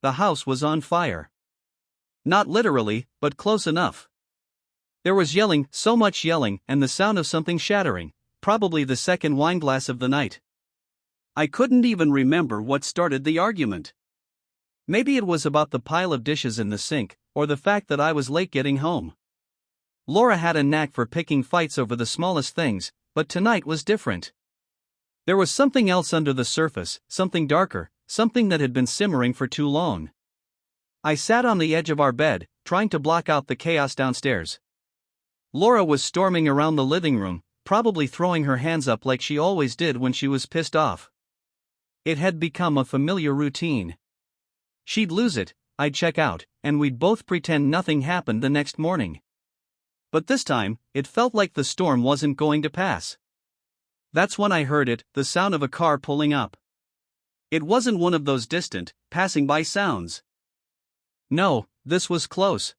the house was on fire. Not literally, but close enough. There was yelling, so much yelling, and the sound of something shattering, probably the second wineglass of the night. I couldn't even remember what started the argument. Maybe it was about the pile of dishes in the sink, or the fact that I was late getting home. Laura had a knack for picking fights over the smallest things, but tonight was different. There was something else under the surface, something darker, something that had been simmering for too long. I sat on the edge of our bed, trying to block out the chaos downstairs. Laura was storming around the living room, probably throwing her hands up like she always did when she was pissed off. It had become a familiar routine. She'd lose it, I'd check out, and we'd both pretend nothing happened the next morning. But this time, it felt like the storm wasn't going to pass. That's when I heard it, the sound of a car pulling up. It wasn't one of those distant, passing by sounds. No, this was close.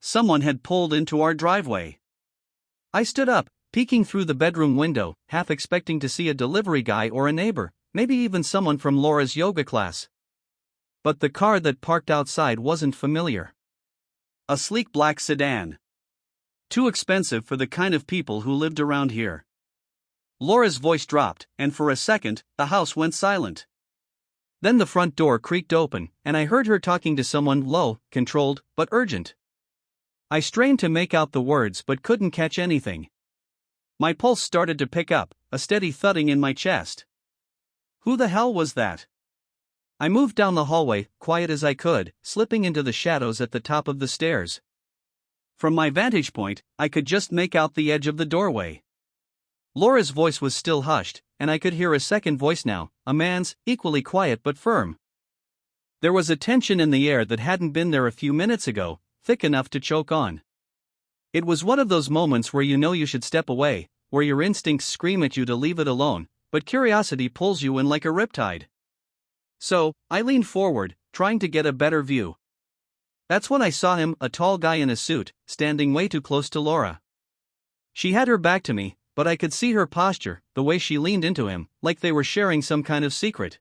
Someone had pulled into our driveway. I stood up, peeking through the bedroom window, half expecting to see a delivery guy or a neighbor, maybe even someone from Laura's yoga class. But the car that parked outside wasn't familiar. A sleek black sedan. Too expensive for the kind of people who lived around here. Laura's voice dropped, and for a second, the house went silent. Then the front door creaked open, and I heard her talking to someone low, controlled, but urgent. I strained to make out the words but couldn't catch anything. My pulse started to pick up, a steady thudding in my chest. Who the hell was that? I moved down the hallway, quiet as I could, slipping into the shadows at the top of the stairs. From my vantage point, I could just make out the edge of the doorway. Laura's voice was still hushed, and I could hear a second voice now, a man's, equally quiet but firm. There was a tension in the air that hadn't been there a few minutes ago, thick enough to choke on. It was one of those moments where you know you should step away, where your instincts scream at you to leave it alone, but curiosity pulls you in like a riptide. So, I leaned forward, trying to get a better view. That's when I saw him, a tall guy in a suit, standing way too close to Laura. She had her back to me, but I could see her posture, the way she leaned into him, like they were sharing some kind of secret.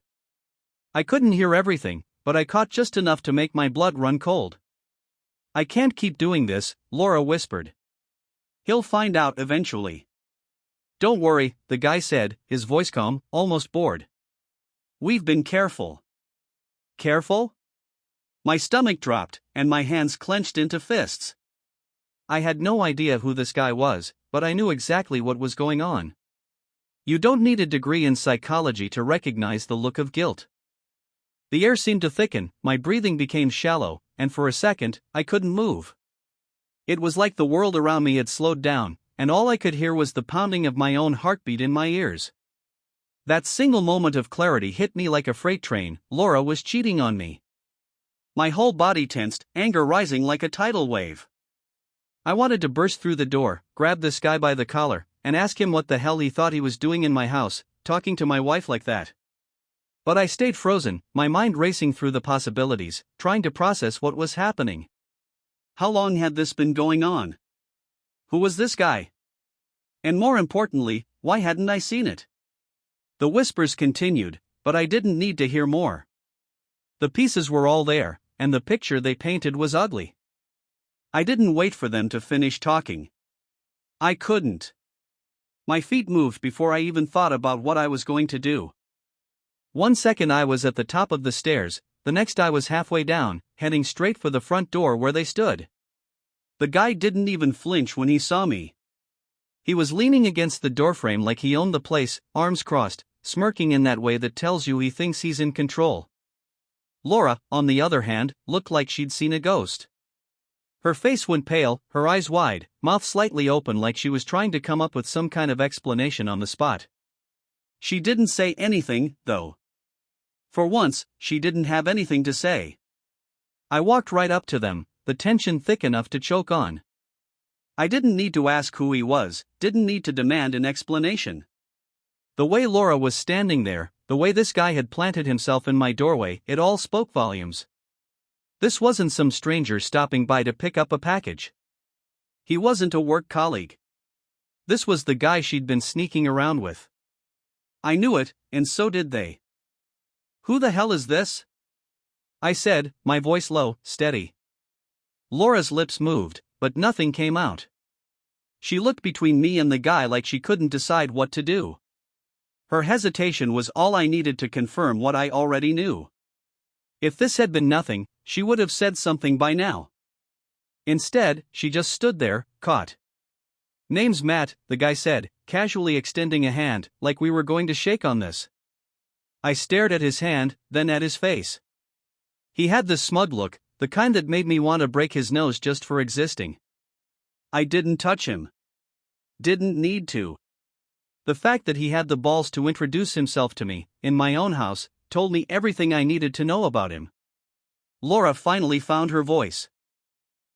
I couldn't hear everything, but I caught just enough to make my blood run cold. "I can't keep doing this," Laura whispered. "He'll find out eventually." "Don't worry," the guy said, his voice calm, almost bored. "We've been careful." Careful? My stomach dropped, and my hands clenched into fists. I had no idea who this guy was, but I knew exactly what was going on. You don't need a degree in psychology to recognize the look of guilt. The air seemed to thicken, my breathing became shallow, and for a second, I couldn't move. It was like the world around me had slowed down, and all I could hear was the pounding of my own heartbeat in my ears. That single moment of clarity hit me like a freight train. Laura was cheating on me. My whole body tensed, anger rising like a tidal wave. I wanted to burst through the door, grab this guy by the collar, and ask him what the hell he thought he was doing in my house, talking to my wife like that. But I stayed frozen, my mind racing through the possibilities, trying to process what was happening. How long had this been going on? Who was this guy? And more importantly, why hadn't I seen it? The whispers continued, but I didn't need to hear more. The pieces were all there, and the picture they painted was ugly. I didn't wait for them to finish talking. I couldn't. My feet moved before I even thought about what I was going to do. One second I was at the top of the stairs, the next I was halfway down, heading straight for the front door where they stood. The guy didn't even flinch when he saw me. He was leaning against the doorframe like he owned the place, arms crossed, smirking in that way that tells you he thinks he's in control. Laura, on the other hand, looked like she'd seen a ghost. Her face went pale, her eyes wide, mouth slightly open like she was trying to come up with some kind of explanation on the spot. She didn't say anything, though. For once, she didn't have anything to say. I walked right up to them, the tension thick enough to choke on. I didn't need to ask who he was, didn't need to demand an explanation. The way Laura was standing there, the way this guy had planted himself in my doorway, it all spoke volumes. This wasn't some stranger stopping by to pick up a package. He wasn't a work colleague. This was the guy she'd been sneaking around with. I knew it, and so did they. "Who the hell is this?" I said, my voice low, steady. Laura's lips moved, but nothing came out. She looked between me and the guy like she couldn't decide what to do. Her hesitation was all I needed to confirm what I already knew. If this had been nothing, she would have said something by now. Instead, she just stood there, caught. Name's Matt, the guy said, casually extending a hand, like we were going to shake on this. I stared at his hand, then at his face. He had this smug look, the kind that made me want to break his nose just for existing. I didn't touch him. Didn't need to. The fact that he had the balls to introduce himself to me, in my own house, told me everything I needed to know about him. Laura finally found her voice.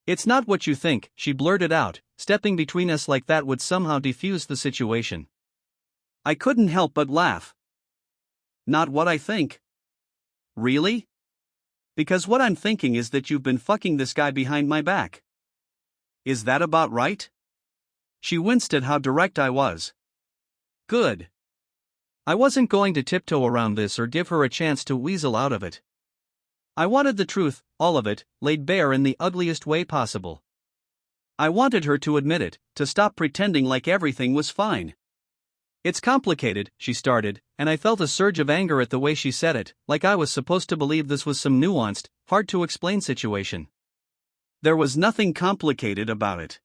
It's not what you think, she blurted out, stepping between us like that would somehow defuse the situation. I couldn't help but laugh. Not what I think. Really? Because what I'm thinking is that you've been fucking this guy behind my back. Is that about right? She winced at how direct I was. Good. I wasn't going to tiptoe around this or give her a chance to weasel out of it. I wanted the truth, all of it, laid bare in the ugliest way possible. I wanted her to admit it, to stop pretending like everything was fine. It's complicated, she started, and I felt a surge of anger at the way she said it, like I was supposed to believe this was some nuanced, hard-to-explain situation. There was nothing complicated about it.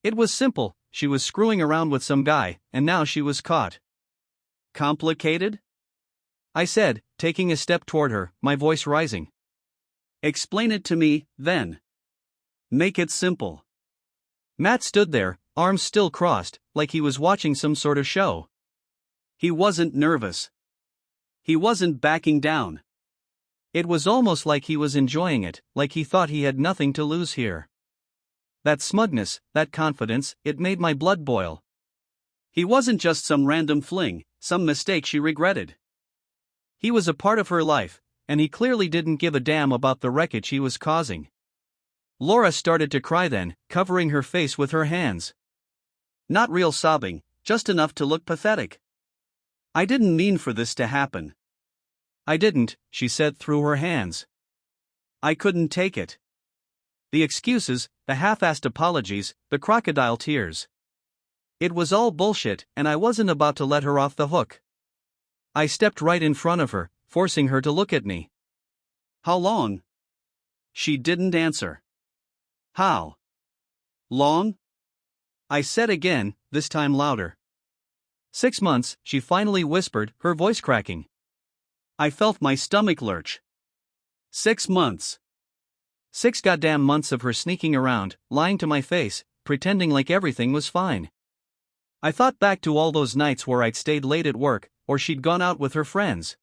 It was simple, she was screwing around with some guy, and now she was caught. Complicated? I said, taking a step toward her, my voice rising. Explain it to me, then. Make it simple. Matt stood there, arms still crossed, like he was watching some sort of show. He wasn't nervous. He wasn't backing down. It was almost like he was enjoying it, like he thought he had nothing to lose here. That smugness, that confidence, it made my blood boil. He wasn't just some random fling, some mistake she regretted. He was a part of her life, and he clearly didn't give a damn about the wreckage he was causing. Laura started to cry then, covering her face with her hands. Not real sobbing, just enough to look pathetic. I didn't mean for this to happen. I didn't, she said through her hands. I couldn't take it. The excuses, the half-assed apologies, the crocodile tears. It was all bullshit, and I wasn't about to let her off the hook. I stepped right in front of her, forcing her to look at me. How long? She didn't answer. How long? I said again, this time louder. 6 months, she finally whispered, her voice cracking. I felt my stomach lurch. 6 months. 6 goddamn months of her sneaking around, lying to my face, pretending like everything was fine. I thought back to all those nights where I'd stayed late at work, or she'd gone out with her friends.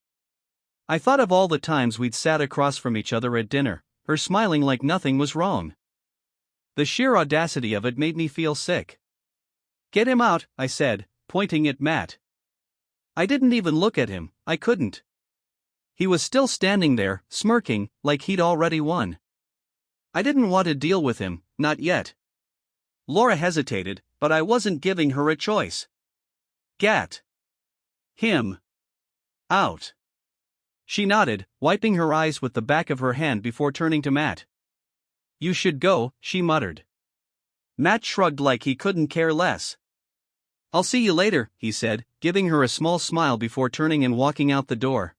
I thought of all the times we'd sat across from each other at dinner, her smiling like nothing was wrong. The sheer audacity of it made me feel sick. Get him out, I said, pointing at Matt. I didn't even look at him, I couldn't. He was still standing there, smirking, like he'd already won. I didn't want to deal with him, not yet. Laura hesitated, but I wasn't giving her a choice. Get him out. She nodded, wiping her eyes with the back of her hand before turning to Matt. You should go, she muttered. Matt shrugged like he couldn't care less. I'll see you later, he said, giving her a small smile before turning and walking out the door.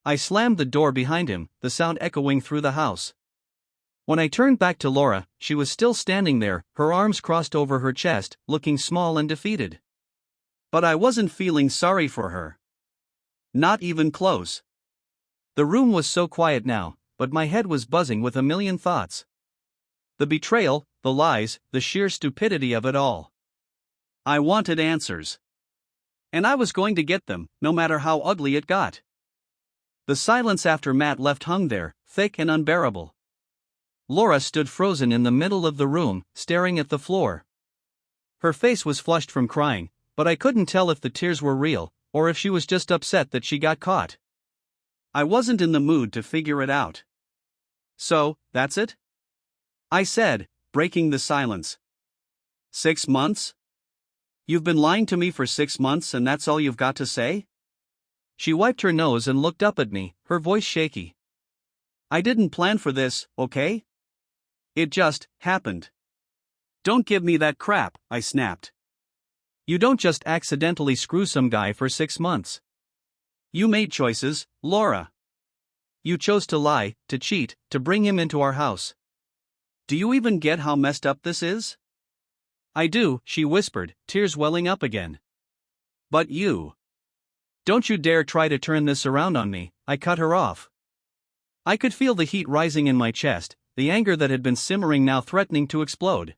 I slammed the door behind him, the sound echoing through the house. When I turned back to Laura, she was still standing there, her arms crossed over her chest, looking small and defeated. But I wasn't feeling sorry for her. Not even close. The room was so quiet now, but my head was buzzing with a million thoughts. The betrayal, the lies, the sheer stupidity of it all. I wanted answers. And I was going to get them, no matter how ugly it got. The silence after Matt left hung there, thick and unbearable. Laura stood frozen in the middle of the room, staring at the floor. Her face was flushed from crying, but I couldn't tell if the tears were real, or if she was just upset that she got caught. I wasn't in the mood to figure it out. So, that's it? I said, breaking the silence. 6 months? You've been lying to me for 6 months and that's all you've got to say? She wiped her nose and looked up at me, her voice shaky. I didn't plan for this, okay? It just happened. Don't give me that crap, I snapped. You don't just accidentally screw some guy for 6 months. You made choices, Laura. You chose to lie, to cheat, to bring him into our house. Do you even get how messed up this is? I do, she whispered, tears welling up again. But you. Don't you dare try to turn this around on me, I cut her off. I could feel the heat rising in my chest, the anger that had been simmering now threatening to explode.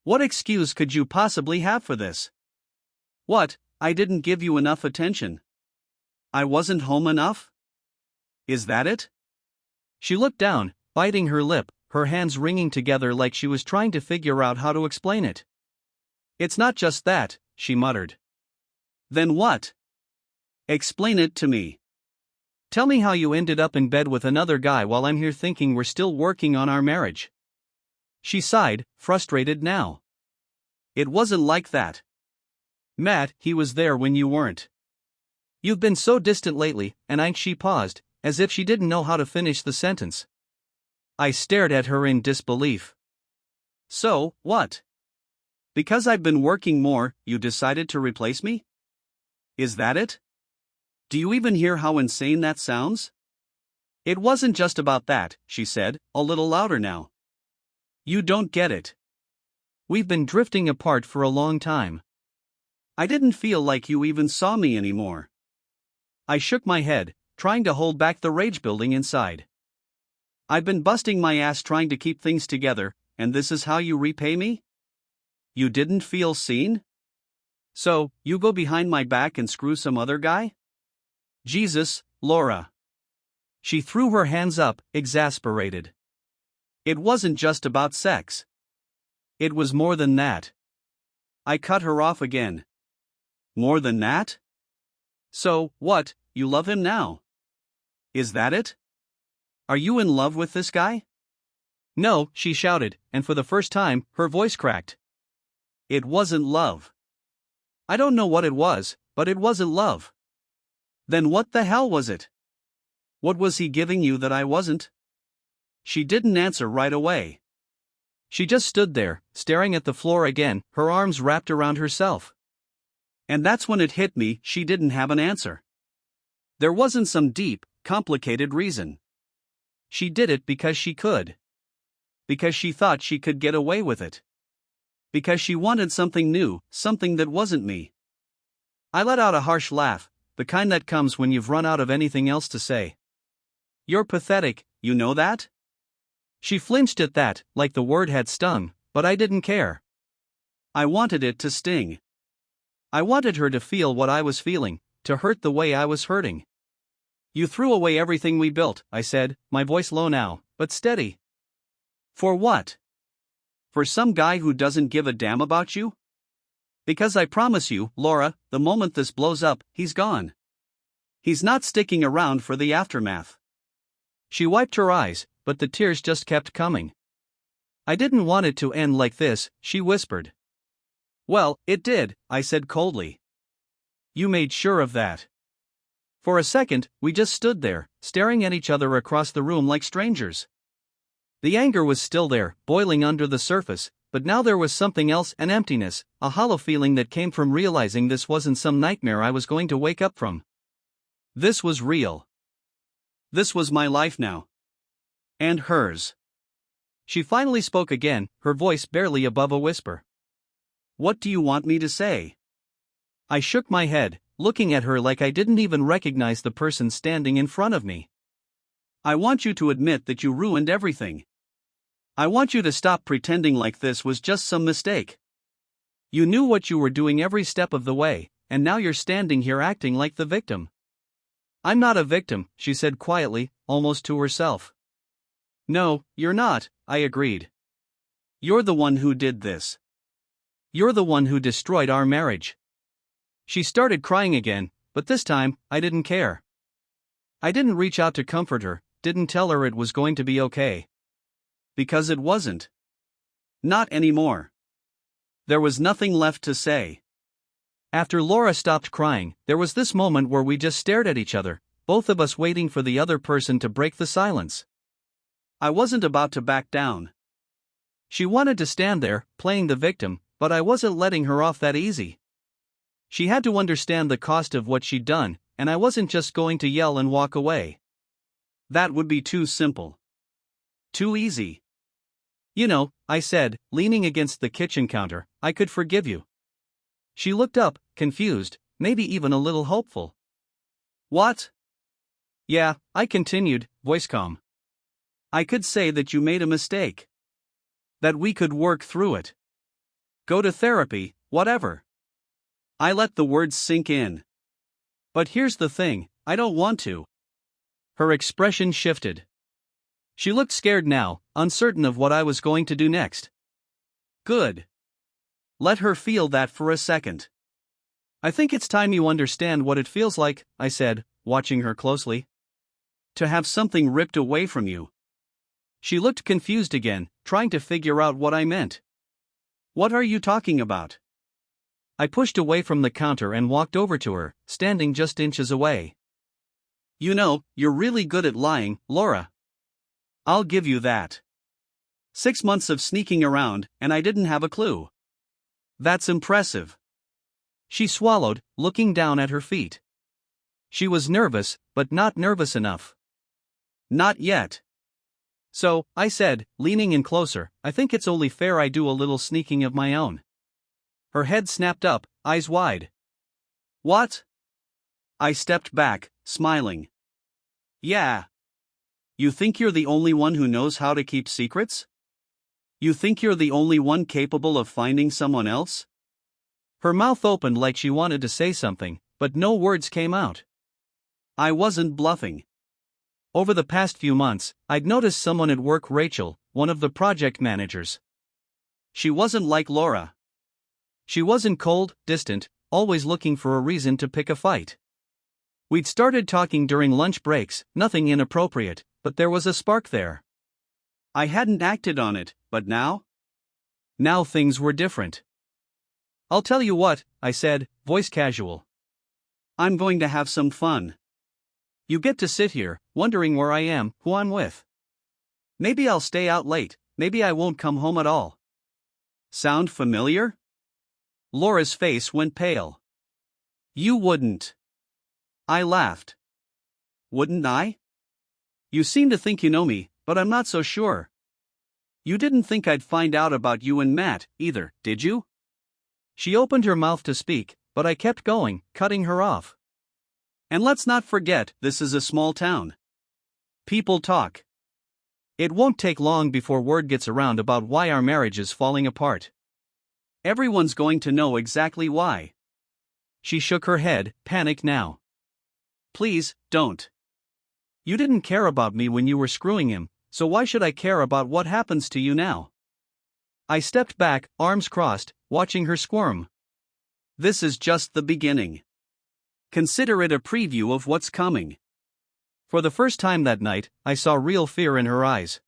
What excuse could you possibly have for this? What, I didn't give you enough attention? I wasn't home enough? Is that it? She looked down, biting her lip, her hands wringing together like she was trying to figure out how to explain it. It's not just that, she muttered. Then what? Explain it to me. Tell me how you ended up in bed with another guy while I'm here thinking we're still working on our marriage. She sighed, frustrated now. It wasn't like that. Matt, he was there when you weren't. You've been so distant lately, and she paused, as if she didn't know how to finish the sentence. I stared at her in disbelief. So, what? Because I've been working more, you decided to replace me? Is that it? Do you even hear how insane that sounds? It wasn't just about that, she said, a little louder now. You don't get it. We've been drifting apart for a long time. I didn't feel like you even saw me anymore. I shook my head, trying to hold back the rage building inside. I've been busting my ass trying to keep things together, and this is how you repay me? You didn't feel seen? So, you go behind my back and screw some other guy? Jesus, Laura. She threw her hands up, exasperated. It wasn't just about sex. It was more than that. I cut her off again. More than that? So, what, you love him now? Is that it? Are you in love with this guy? No, she shouted, and for the first time, her voice cracked. It wasn't love. I don't know what it was, but it wasn't love. Then what the hell was it? What was he giving you that I wasn't? She didn't answer right away. She just stood there, staring at the floor again, her arms wrapped around herself. And that's when it hit me, she didn't have an answer. There wasn't some deep, complicated reason. She did it because she could. Because she thought she could get away with it. Because she wanted something new, something that wasn't me. I let out a harsh laugh, the kind that comes when you've run out of anything else to say. You're pathetic, you know that? She flinched at that, like the word had stung, but I didn't care. I wanted it to sting. I wanted her to feel what I was feeling, to hurt the way I was hurting. You threw away everything we built, I said, my voice low now, but steady. For what? For some guy who doesn't give a damn about you? Because I promise you, Laura, the moment this blows up, he's gone. He's not sticking around for the aftermath. She wiped her eyes, but the tears just kept coming. I didn't want it to end like this, she whispered. Well, it did, I said coldly. You made sure of that. For a second, we just stood there, staring at each other across the room like strangers. The anger was still there, boiling under the surface, but now there was something else, an emptiness, a hollow feeling that came from realizing this wasn't some nightmare I was going to wake up from. This was real. This was my life now. And hers. She finally spoke again, her voice barely above a whisper. What do you want me to say? I shook my head, looking at her like I didn't even recognize the person standing in front of me. I want you to admit that you ruined everything. I want you to stop pretending like this was just some mistake. You knew what you were doing every step of the way, and now you're standing here acting like the victim. I'm not a victim, she said quietly, almost to herself. No, you're not, I agreed. You're the one who did this. You're the one who destroyed our marriage. She started crying again, but this time, I didn't care. I didn't reach out to comfort her, didn't tell her it was going to be okay. Because it wasn't. Not anymore. There was nothing left to say. After Laura stopped crying, there was this moment where we just stared at each other, both of us waiting for the other person to break the silence. I wasn't about to back down. She wanted to stand there, playing the victim, but I wasn't letting her off that easy. She had to understand the cost of what she'd done, and I wasn't just going to yell and walk away. That would be too simple. Too easy. You know, I said, leaning against the kitchen counter, I could forgive you. She looked up, confused, maybe even a little hopeful. What? Yeah, I continued, voice calm. I could say that you made a mistake. That we could work through it. Go to therapy, whatever. I let the words sink in. But here's the thing, I don't want to. Her expression shifted. She looked scared now, uncertain of what I was going to do next. Good. Let her feel that for a second. I think it's time you understand what it feels like, I said, watching her closely. To have something ripped away from you. She looked confused again, trying to figure out what I meant. What are you talking about? I pushed away from the counter and walked over to her, standing just inches away. You know, you're really good at lying, Laura. I'll give you that. 6 months of sneaking around, and I didn't have a clue. That's impressive. She swallowed, looking down at her feet. She was nervous, but not nervous enough. Not yet. So, I said, leaning in closer, I think it's only fair I do a little sneaking of my own. Her head snapped up, eyes wide. What? I stepped back, smiling. Yeah. You think you're the only one who knows how to keep secrets? You think you're the only one capable of finding someone else? Her mouth opened like she wanted to say something, but no words came out. I wasn't bluffing. Over the past few months, I'd noticed someone at work, Rachel, one of the project managers. She wasn't like Laura. She wasn't cold, distant, always looking for a reason to pick a fight. We'd started talking during lunch breaks, nothing inappropriate, but there was a spark there. I hadn't acted on it, but now? Now things were different. I'll tell you what, I said, voice casual. I'm going to have some fun. You get to sit here, wondering where I am, who I'm with. Maybe I'll stay out late, maybe I won't come home at all. Sound familiar? Laura's face went pale. You wouldn't. I laughed. Wouldn't I? You seem to think you know me, but I'm not so sure. You didn't think I'd find out about you and Matt, either, did you? She opened her mouth to speak, but I kept going, cutting her off. And let's not forget, this is a small town. People talk. It won't take long before word gets around about why our marriage is falling apart. Everyone's going to know exactly why. She shook her head, panicked now. Please, don't. You didn't care about me when you were screwing him, so why should I care about what happens to you now? I stepped back, arms crossed, watching her squirm. This is just the beginning. Consider it a preview of what's coming. For the first time that night, I saw real fear in her eyes.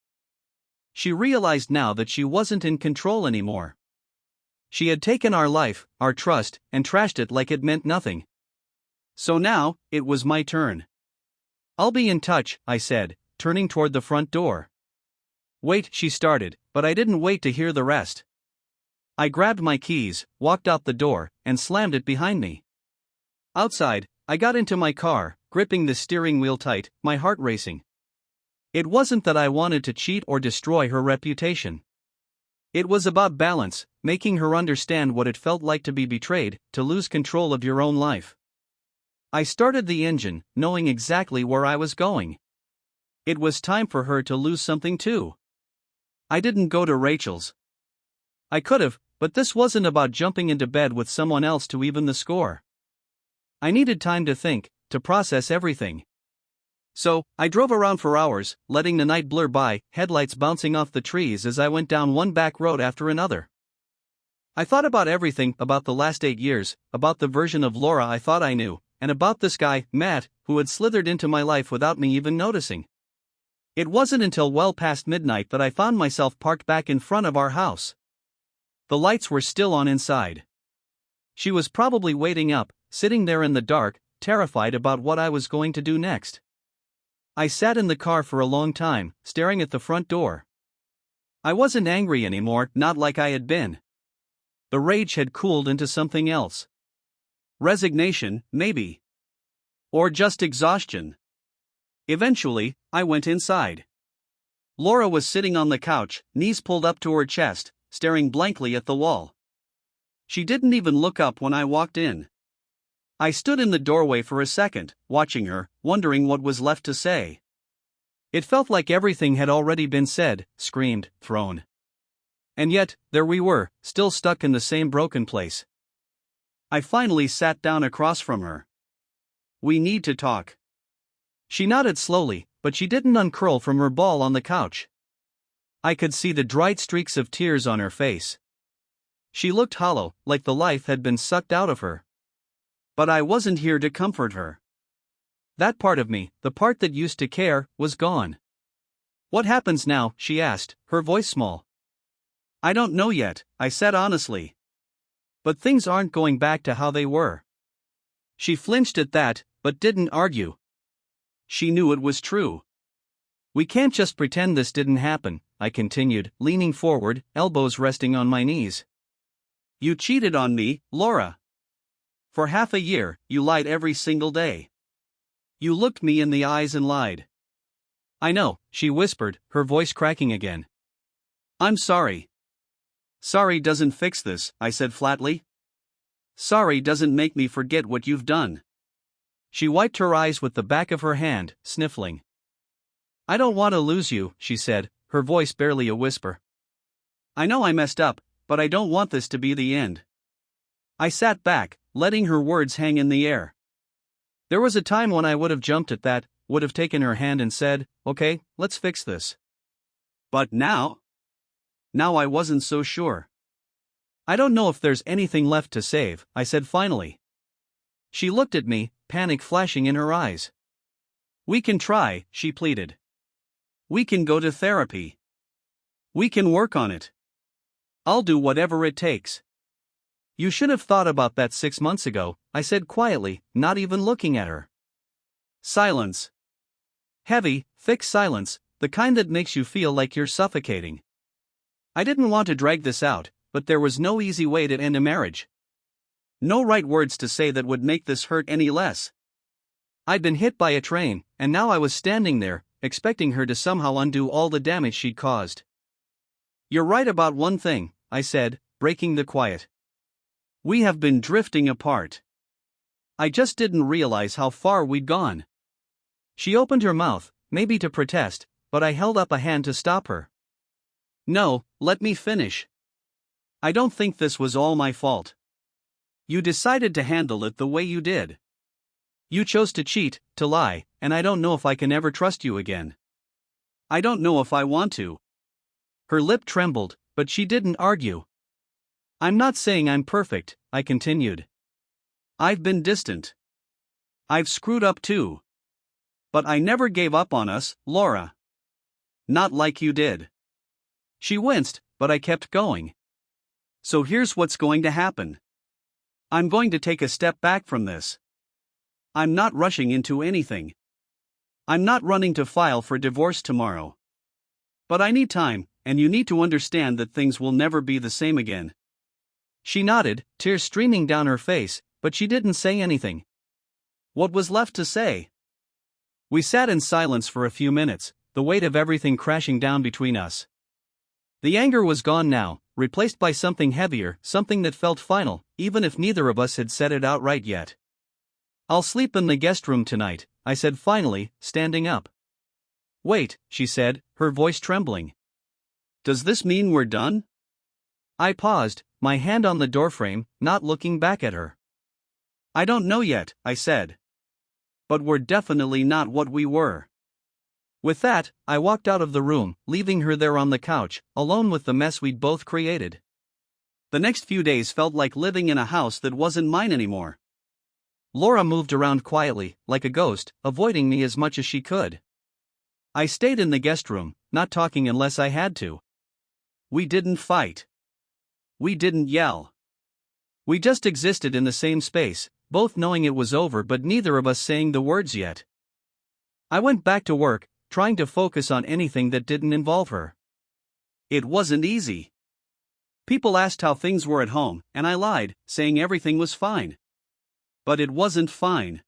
She realized now that she wasn't in control anymore. She had taken our life, our trust, and trashed it like it meant nothing. So now, it was my turn. I'll be in touch, I said, turning toward the front door. Wait, she started, but I didn't wait to hear the rest. I grabbed my keys, walked out the door, and slammed it behind me. Outside, I got into my car, gripping the steering wheel tight, my heart racing. It wasn't that I wanted to cheat or destroy her reputation. It was about balance, making her understand what it felt like to be betrayed, to lose control of your own life. I started the engine, knowing exactly where I was going. It was time for her to lose something too. I didn't go to Rachel's. I could've, but this wasn't about jumping into bed with someone else to even the score. I needed time to think, to process everything. So, I drove around for hours, letting the night blur by, headlights bouncing off the trees as I went down one back road after another. I thought about everything, about the last 8 years, about the version of Laura I thought I knew, and about this guy, Matt, who had slithered into my life without me even noticing. It wasn't until well past midnight that I found myself parked back in front of our house. The lights were still on inside. She was probably waiting up, sitting there in the dark, terrified about what I was going to do next. I sat in the car for a long time, staring at the front door. I wasn't angry anymore, not like I had been. The rage had cooled into something else. Resignation, maybe. Or just exhaustion. Eventually, I went inside. Laura was sitting on the couch, knees pulled up to her chest, staring blankly at the wall. She didn't even look up when I walked in. I stood in the doorway for a second, watching her, wondering what was left to say. It felt like everything had already been said, screamed, thrown. And yet, there we were, still stuck in the same broken place. I finally sat down across from her. "We need to talk." She nodded slowly, but she didn't uncurl from her ball on the couch. I could see the dried streaks of tears on her face. She looked hollow, like the life had been sucked out of her. But I wasn't here to comfort her. That part of me, the part that used to care, was gone. "What happens now?" she asked, her voice small. "I don't know yet," I said honestly. "But things aren't going back to how they were." She flinched at that, but didn't argue. She knew it was true. "We can't just pretend this didn't happen," I continued, leaning forward, elbows resting on my knees. "You cheated on me, Laura. For half a year, you lied every single day. You looked me in the eyes and lied." "I know," she whispered, her voice cracking again. "I'm sorry." "Sorry doesn't fix this," I said flatly. "Sorry doesn't make me forget what you've done." She wiped her eyes with the back of her hand, sniffling. "I don't want to lose you," she said, her voice barely a whisper. "I know I messed up, but I don't want this to be the end." I sat back, letting her words hang in the air. There was a time when I would have jumped at that, would have taken her hand and said, "Okay, let's fix this." But now? Now I wasn't so sure. "I don't know if there's anything left to save," I said finally. She looked at me, panic flashing in her eyes. "We can try," she pleaded. "We can go to therapy. We can work on it. I'll do whatever it takes." "You should have thought about that 6 months ago," I said quietly, not even looking at her. Silence. Heavy, thick silence, the kind that makes you feel like you're suffocating. I didn't want to drag this out, but there was no easy way to end a marriage. No right words to say that would make this hurt any less. I'd been hit by a train, and now I was standing there, expecting her to somehow undo all the damage she'd caused. "You're right about one thing," I said, breaking the quiet. "We have been drifting apart. I just didn't realize how far we'd gone." She opened her mouth, maybe to protest, but I held up a hand to stop her. "No, let me finish. I don't think this was all my fault. You decided to handle it the way you did. You chose to cheat, to lie, and I don't know if I can ever trust you again. I don't know if I want to." Her lip trembled, but she didn't argue. "I'm not saying I'm perfect," I continued. "I've been distant. I've screwed up too. But I never gave up on us, Laura. Not like you did." She winced, but I kept going. "So here's what's going to happen. I'm going to take a step back from this. I'm not rushing into anything. I'm not running to file for divorce tomorrow. But I need time, and you need to understand that things will never be the same again." She nodded, tears streaming down her face, but she didn't say anything. What was left to say? We sat in silence for a few minutes, the weight of everything crashing down between us. The anger was gone now, replaced by something heavier, something that felt final, even if neither of us had said it outright yet. "I'll sleep in the guest room tonight," I said finally, standing up. "Wait," she said, her voice trembling. "Does this mean we're done?" I paused, my hand on the doorframe, not looking back at her. "I don't know yet," I said. "But we're definitely not what we were." With that, I walked out of the room, leaving her there on the couch, alone with the mess we'd both created. The next few days felt like living in a house that wasn't mine anymore. Laura moved around quietly, like a ghost, avoiding me as much as she could. I stayed in the guest room, not talking unless I had to. We didn't fight. We didn't yell. We just existed in the same space, both knowing it was over but neither of us saying the words yet. I went back to work, trying to focus on anything that didn't involve her. It wasn't easy. People asked how things were at home, and I lied, saying everything was fine. But it wasn't fine.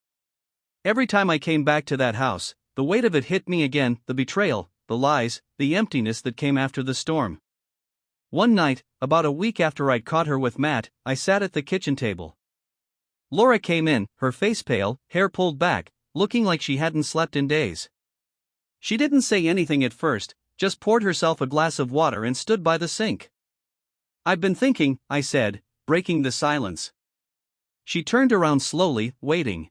Every time I came back to that house, the weight of it hit me again, the betrayal, the lies, the emptiness that came after the storm. One night, about a week after I'd caught her with Matt, I sat at the kitchen table. Laura came in, her face pale, hair pulled back, looking like she hadn't slept in days. She didn't say anything at first, just poured herself a glass of water and stood by the sink. "I've been thinking," I said, breaking the silence. She turned around slowly, waiting.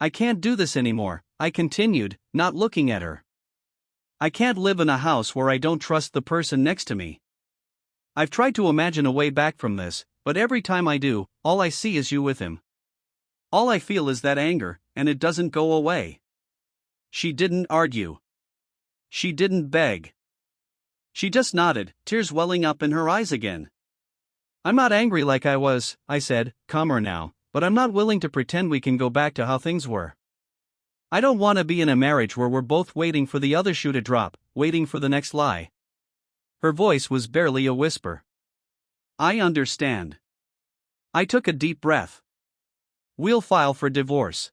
"I can't do this anymore," I continued, not looking at her. "I can't live in a house where I don't trust the person next to me. I've tried to imagine a way back from this, but every time I do, all I see is you with him. All I feel is that anger, and it doesn't go away." She didn't argue. She didn't beg. She just nodded, tears welling up in her eyes again. "I'm not angry like I was," I said, calmer now, "but I'm not willing to pretend we can go back to how things were. I don't want to be in a marriage where we're both waiting for the other shoe to drop, waiting for the next lie." Her voice was barely a whisper. "I understand." I took a deep breath. "We'll file for divorce.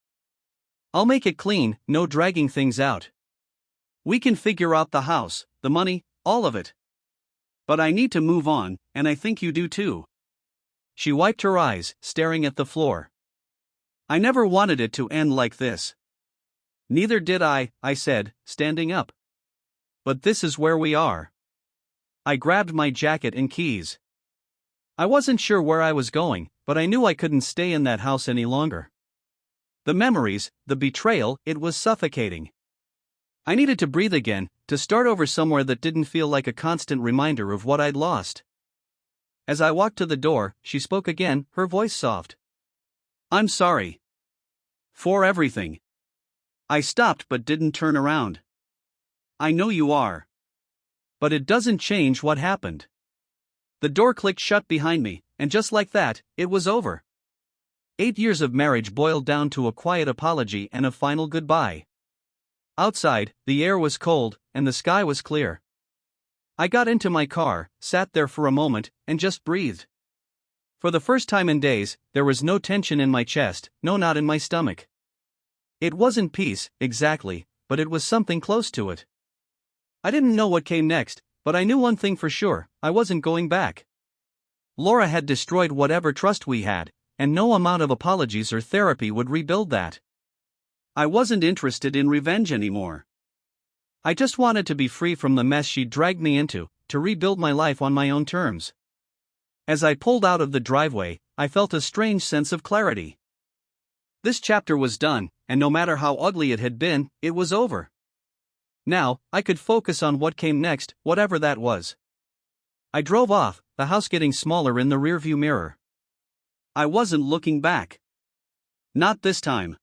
I'll make it clean, no dragging things out. We can figure out the house, the money, all of it. But I need to move on, and I think you do too." She wiped her eyes, staring at the floor. "I never wanted it to end like this." "Neither did I," said, standing up. "But this is where we are." I grabbed my jacket and keys. I wasn't sure where I was going, but I knew I couldn't stay in that house any longer. The memories, the betrayal, it was suffocating. I needed to breathe again, to start over somewhere that didn't feel like a constant reminder of what I'd lost. As I walked to the door, she spoke again, her voice soft. "I'm sorry. For everything." I stopped but didn't turn around. "I know you are. But it doesn't change what happened." The door clicked shut behind me, and just like that, it was over. 8 years of marriage boiled down to a quiet apology and a final goodbye. Outside, the air was cold, and the sky was clear. I got into my car, sat there for a moment, and just breathed. For the first time in days, there was no tension in my chest, no knot in my stomach. It wasn't peace, exactly, but it was something close to it. I didn't know what came next, but I knew one thing for sure: I wasn't going back. Laura had destroyed whatever trust we had, and no amount of apologies or therapy would rebuild that. I wasn't interested in revenge anymore. I just wanted to be free from the mess she'd dragged me into, to rebuild my life on my own terms. As I pulled out of the driveway, I felt a strange sense of clarity. This chapter was done, and no matter how ugly it had been, it was over. Now, I could focus on what came next, whatever that was. I drove off, the house getting smaller in the rearview mirror. I wasn't looking back. Not this time.